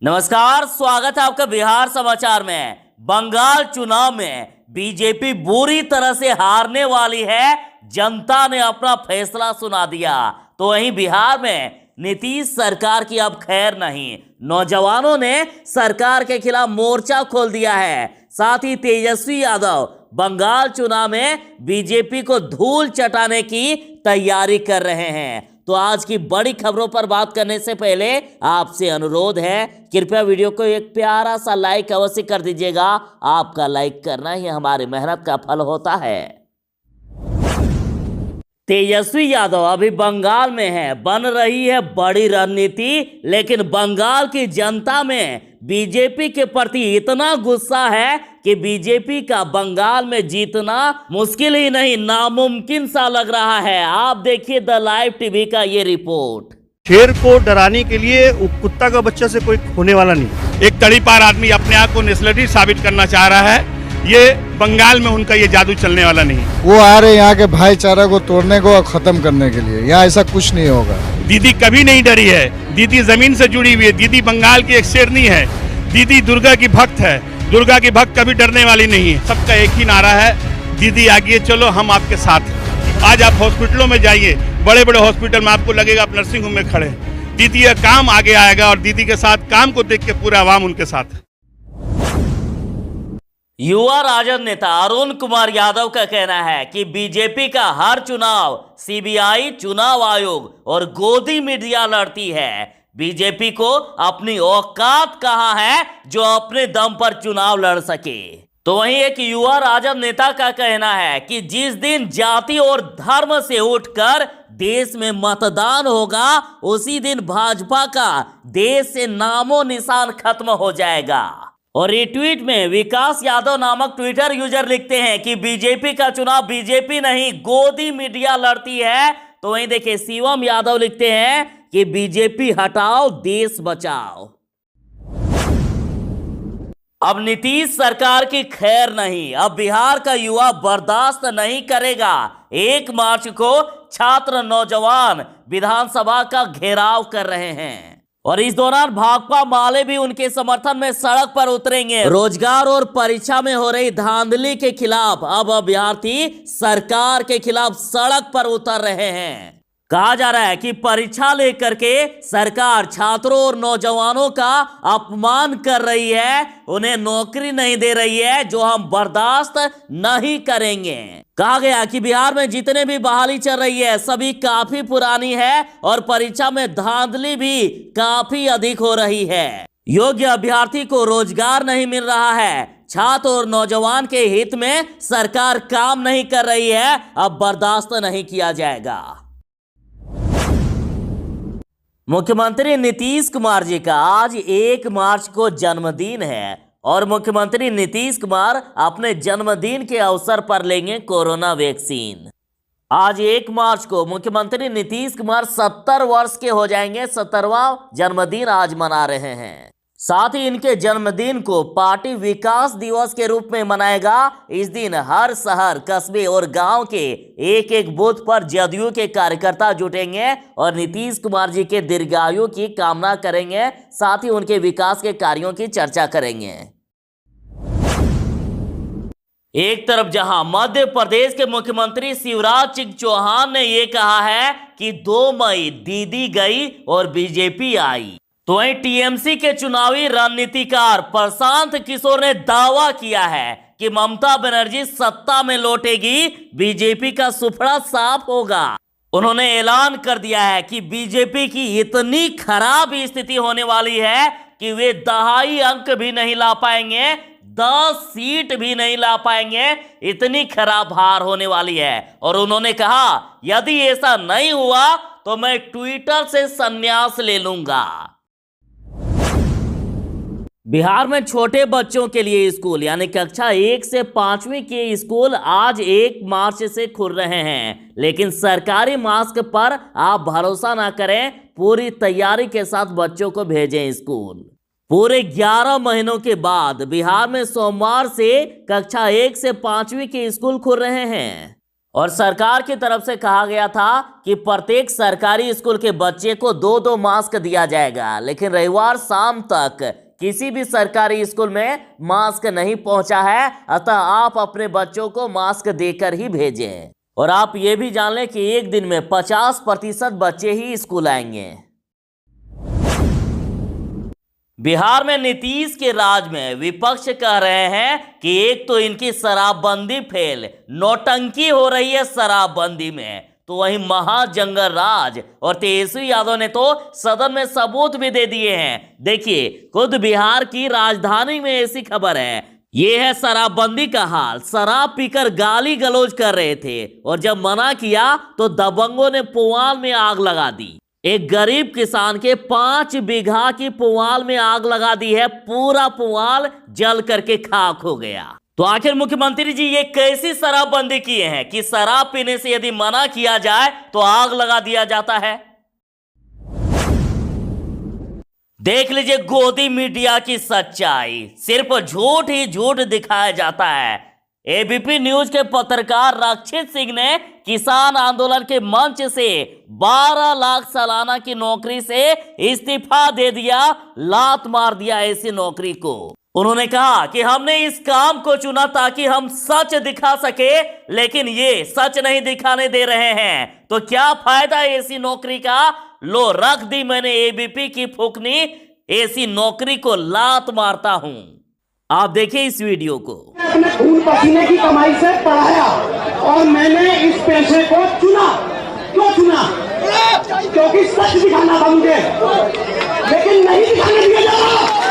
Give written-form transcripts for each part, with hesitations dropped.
नमस्कार, स्वागत है आपका बिहार समाचार में। बंगाल चुनाव में बीजेपी बुरी तरह से हारने वाली है। जनता ने अपना फैसला सुना दिया। तो वहीं बिहार में नीतीश सरकार की अब खैर नहीं। नौजवानों ने सरकार के खिलाफ मोर्चा खोल दिया है। साथ ही तेजस्वी यादव बंगाल चुनाव में बीजेपी को धूल चटाने की तैयारी कर रहे हैं। तो आज की बड़ी खबरों पर बात करने से पहले आपसे अनुरोध है, कृपया वीडियो को एक प्यारा सा लाइक अवश्य कर दीजिएगा। आपका लाइक करना ही हमारी मेहनत का फल होता है। तेजस्वी यादव अभी बंगाल में है, बन रही है बड़ी रणनीति। लेकिन बंगाल की जनता में बीजेपी के प्रति इतना गुस्सा है कि बीजेपी का बंगाल में जीतना मुश्किल ही नहीं, नामुमकिन सा लग रहा है। आप देखिए द लाइव टीवी का ये रिपोर्ट। शेर को डराने के लिए कुत्ता का बच्चा से कोई खोने वाला नहीं। एक तड़ीपार आदमी अपने आप को नेशनलिटी साबित करना चाह रहा है। ये बंगाल में उनका ये जादू चलने वाला नहीं। वो आ रहे यहाँ के भाईचारा को तोड़ने को और खत्म करने के लिए। यहाँ ऐसा कुछ नहीं होगा। दीदी कभी नहीं डरी है। दीदी जमीन से जुड़ी हुई है। दीदी बंगाल की एक शेरनी है। दीदी दुर्गा की भक्त है। दुर्गा की भक्त कभी डरने वाली नहीं है। सबका एक ही नारा है, दीदी आगे चलो, हम आपके साथ हैं। आज आप हॉस्पिटलों में जाइए, बड़े बड़े हॉस्पिटल में आपको लगेगा आप नर्सिंग होम में खड़े। दीदी का काम आगे आएगा और दीदी के साथ काम को देख के पूरा आवाम उनके साथ। युवा राजद नेता अरुण कुमार यादव का कहना है कि बीजेपी का हर चुनाव सीबीआई, चुनाव आयोग और गोदी मीडिया लड़ती है। बीजेपी को अपनी औकात कहां है जो अपने दम पर चुनाव लड़ सके। तो वहीं एक युवा राजद नेता का कहना है कि जिस दिन जाति और धर्म से उठकर देश में मतदान होगा, उसी दिन भाजपा का देश से नामो निशान खत्म हो जाएगा। और रिट्वीट में विकास यादव नामक ट्विटर यूजर लिखते हैं कि बीजेपी का चुनाव बीजेपी नहीं, गोदी मीडिया लड़ती है। तो वहीं देखिए शिवम यादव लिखते हैं कि बीजेपी हटाओ, देश बचाओ। अब नीतीश सरकार की खैर नहीं। अब बिहार का युवा बर्दाश्त नहीं करेगा। 1 मार्च को छात्र नौजवान विधानसभा का घेराव कर रहे हैं और इस दौरान भाकपा माले भी उनके समर्थन में सड़क पर उतरेंगे। रोजगार और परीक्षा में हो रही धांधली के खिलाफ अब अभ्यर्थी सरकार के खिलाफ सड़क पर उतर रहे हैं। कहा जा रहा है कि परीक्षा लेकर के सरकार छात्रों और नौजवानों का अपमान कर रही है, उन्हें नौकरी नहीं दे रही है, जो हम बर्दाश्त नहीं करेंगे। कहा गया कि बिहार में जितने भी बहाली चल रही है सभी काफी पुरानी है और परीक्षा में धांधली भी काफी अधिक हो रही है। योग्य अभ्यर्थी को रोजगार नहीं मिल रहा है। छात्र और नौजवान के हित में सरकार काम नहीं कर रही है। अब बर्दाश्त नहीं किया जाएगा। मुख्यमंत्री नीतीश कुमार जी का आज 1 मार्च को जन्मदिन है और मुख्यमंत्री नीतीश कुमार अपने जन्मदिन के अवसर पर लेंगे कोरोना वैक्सीन। आज 1 मार्च को मुख्यमंत्री नीतीश कुमार 70 वर्ष के हो जाएंगे। 70वां जन्मदिन आज मना रहे हैं। साथ ही इनके जन्मदिन को पार्टी विकास दिवस के रूप में मनाएगा। इस दिन हर शहर, कस्बे और गांव के एक बूथ पर जदयू के कार्यकर्ता जुटेंगे और नीतीश कुमार जी के दीर्घायु की कामना करेंगे। साथ ही उनके विकास के कार्यों की चर्चा करेंगे। एक तरफ जहां मध्य प्रदेश के मुख्यमंत्री शिवराज सिंह चौहान ने यह कहा है कि 2 मई दीदी गई और बीजेपी आई, तो वहीं टीएमसी के चुनावी रणनीतिकार प्रशांत किशोर ने दावा किया है कि ममता बनर्जी सत्ता में लौटेगी, बीजेपी का सुफड़ा साफ होगा। उन्होंने ऐलान कर दिया है कि बीजेपी की इतनी खराब स्थिति होने वाली है कि वे 2.5 अंक भी नहीं ला पाएंगे, 10 सीट भी नहीं ला पाएंगे। इतनी खराब हार होने वाली है। और उन्होंने कहा यदि ऐसा नहीं हुआ तो मैं ट्विटर से संन्यास ले लूंगा। बिहार में छोटे बच्चों के लिए स्कूल यानी कक्षा 1 से 5वीं के स्कूल आज 1 मार्च से खुल रहे हैं। लेकिन सरकारी मास्क पर आप भरोसा ना करें, पूरी तैयारी के साथ बच्चों को भेजें स्कूल। पूरे 11 महीनों के बाद बिहार में सोमवार से कक्षा 1 से 5वीं के स्कूल खुल रहे हैं और सरकार की तरफ से कहा गया था कि प्रत्येक सरकारी स्कूल के बच्चे को 2-2 मास्क दिया जाएगा, लेकिन रविवार शाम तक किसी भी सरकारी स्कूल में मास्क नहीं पहुंचा है। अतः आप अपने बच्चों को मास्क देकर ही भेजें। और आप ये भी जान लें कि एक दिन में 50% बच्चे ही स्कूल आएंगे। बिहार में नीतीश के राज में विपक्ष कह रहे हैं कि एक तो इनकी शराबबंदी फेल, नौटंकी हो रही है शराबबंदी में, तो वहीं महाजंगल राज और तेजस्वी यादव ने तो सदन में सबूत भी दे दिए हैं। देखिए, खुद बिहार की राजधानी में ऐसी खबर है। ये है शराबबंदी का हाल। शराब पीकर गाली गलौज कर रहे थे और जब मना किया तो दबंगों ने पुआल में आग लगा दी। एक गरीब किसान के 5 बीघा की पुआल में आग लगा दी है। पूरा पुआल जल करके खाक हो गया। तो आखिर मुख्यमंत्री जी ये कैसी शराबबंदी किए हैं कि शराब पीने से यदि मना किया जाए तो आग लगा दिया जाता है? देख लीजिए गोदी मीडिया की सच्चाई। सिर्फ झूठ ही झूठ दिखाया जाता है। एबीपी न्यूज के पत्रकार रक्षित सिंह ने किसान आंदोलन के मंच से 12 लाख सालाना की नौकरी से इस्तीफा दे दिया, लात मार दिया ऐसी नौकरी को। उन्होंने कहा कि हमने इस काम को चुना ताकि हम सच दिखा सके, लेकिन ये सच नहीं दिखाने दे रहे हैं, तो क्या फायदा ऐसी नौकरी का। लो रख दी मैंने एबीपी की फूकनी, ऐसी नौकरी को लात मारता हूं। आप देखिए इस वीडियो को। अपने खून पसीने की कमाई से पढ़ाया और मैंने इस पेशे को चुना। क्यों चुना? क्योंकि सच दिखाना था मुझे, लेकिन नहीं दिखाने दिया जा रहा।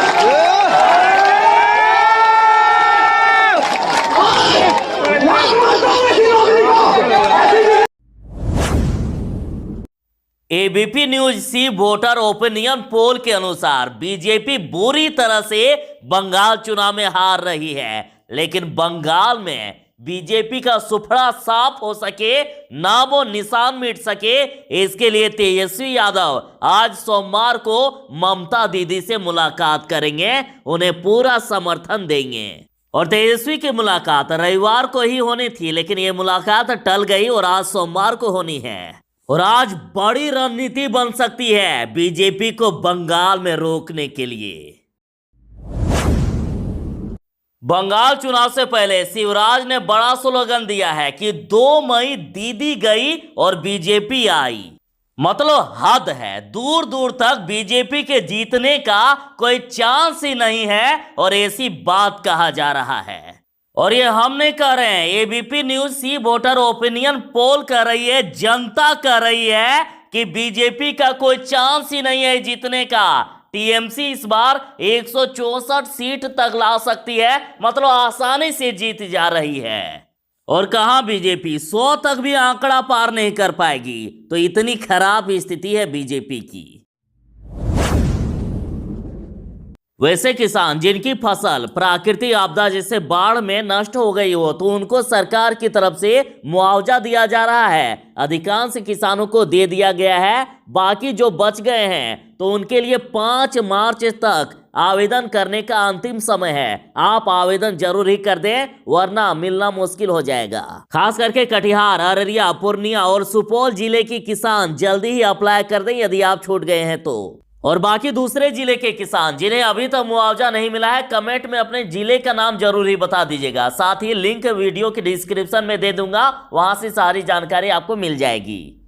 एबीपी न्यूज सी वोटर ओपिनियन पोल के अनुसार बीजेपी बुरी तरह से बंगाल चुनाव में हार रही है, लेकिन बंगाल में बीजेपी का सुफड़ा साफ हो सके, नामो निशान मिट सके, इसके लिए तेजस्वी यादव आज सोमवार को ममता दीदी से मुलाकात करेंगे, उन्हें पूरा समर्थन देंगे। और तेजस्वी की मुलाकात रविवार को ही होनी थी, लेकिन यह मुलाकात टल गई और आज सोमवार को होनी है। और आज बड़ी रणनीति बन सकती है बीजेपी को बंगाल में रोकने के लिए। बंगाल चुनाव से पहले शिवराज ने बड़ा स्लोगन दिया है कि 2 मई दीदी गई और बीजेपी आई। मतलब हद है, दूर दूर तक बीजेपी के जीतने का कोई चांस ही नहीं है और ऐसी बात कहा जा रहा है। और ये हम नहीं कह रहे हैं, एबीपी न्यूज सी वोटर ओपिनियन पोल कर रही है, जनता कह रही है कि बीजेपी का कोई चांस ही नहीं है जीतने का। टीएमसी इस बार 164 सीट तक ला सकती है, मतलब आसानी से जीत जा रही है। और कहां बीजेपी 100 तक भी आंकड़ा पार नहीं कर पाएगी। तो इतनी खराब स्थिति है बीजेपी की। वैसे किसान जिनकी फसल प्राकृतिक आपदा जैसे बाढ़ में नष्ट हो गई हो, तो उनको सरकार की तरफ से मुआवजा दिया जा रहा है। अधिकांश किसानों को दे दिया गया है। बाकी जो बच गए हैं तो उनके लिए 5 मार्च तक आवेदन करने का अंतिम समय है। आप आवेदन जरूर ही कर दें, वरना मिलना मुश्किल हो जाएगा। खास करके कटिहार, अररिया, पूर्णिया और सुपौल जिले के किसान जल्दी ही अप्लाई कर दें यदि आप छूट गए हैं तो। और बाकी दूसरे जिले के किसान जिन्हें अभी तक मुआवजा नहीं मिला है, कमेंट में अपने जिले का नाम जरूर ही बता दीजिएगा। साथ ही लिंक वीडियो के डिस्क्रिप्शन में दे दूंगा, वहां से सारी जानकारी आपको मिल जाएगी।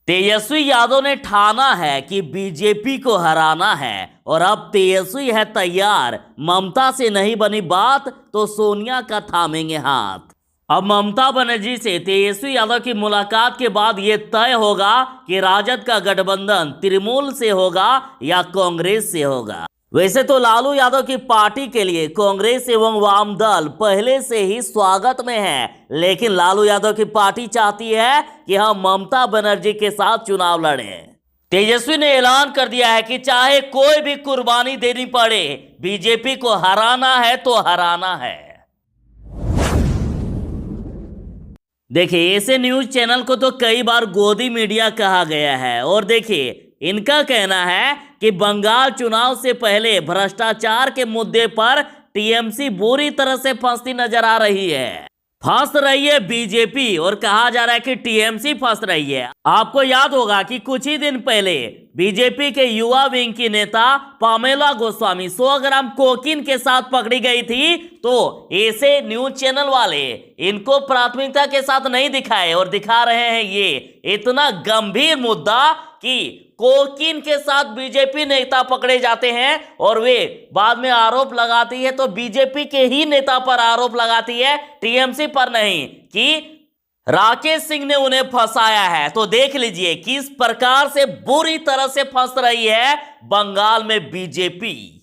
तेजस्वी यादव ने ठाना है कि बीजेपी को हराना है और अब तेजस्वी है तैयार। ममता से नहीं बनी बात तो सोनिया का थामेंगे हाथ। अब ममता बनर्जी से तेजस्वी यादव की मुलाकात के बाद यह तय होगा कि राजद का गठबंधन तृणमूल से होगा या कांग्रेस से होगा। वैसे तो लालू यादव की पार्टी के लिए कांग्रेस एवं वाम दल पहले से ही स्वागत में है, लेकिन लालू यादव की पार्टी चाहती है कि हम ममता बनर्जी के साथ चुनाव लड़ें। तेजस्वी ने ऐलान कर दिया है कि चाहे कोई भी कुर्बानी देनी पड़े, बीजेपी को हराना है तो हराना है। देखिए, ऐसे न्यूज चैनल को तो कई बार गोदी मीडिया कहा गया है। और देखिए, इनका कहना है कि बंगाल चुनाव से पहले भ्रष्टाचार के मुद्दे पर टीएमसी बुरी तरह से फंसती नजर आ रही है। फंस रही है बीजेपी और कहा जा रहा है कि टीएमसी फंस रही है। आपको याद होगा कि कुछ ही दिन पहले बीजेपी के युवा विंग की नेता पामेला गोस्वामी 100 ग्राम कोकीन के साथ पकड़ी गई थी, तो ऐसे न्यूज चैनल वाले इनको प्राथमिकता के साथ नहीं दिखाए और दिखा रहे हैं ये इतना गंभीर मुद्दा कि कोकीन के साथ बीजेपी नेता पकड़े जाते हैं और वे बाद में आरोप लगाती है तो बीजेपी के ही नेता पर आरोप लगाती है, टीएमसी पर नहीं, कि राकेश सिंह ने उन्हें फंसाया है। तो देख लीजिए किस प्रकार से बुरी तरह से फंस रही है बंगाल में बीजेपी।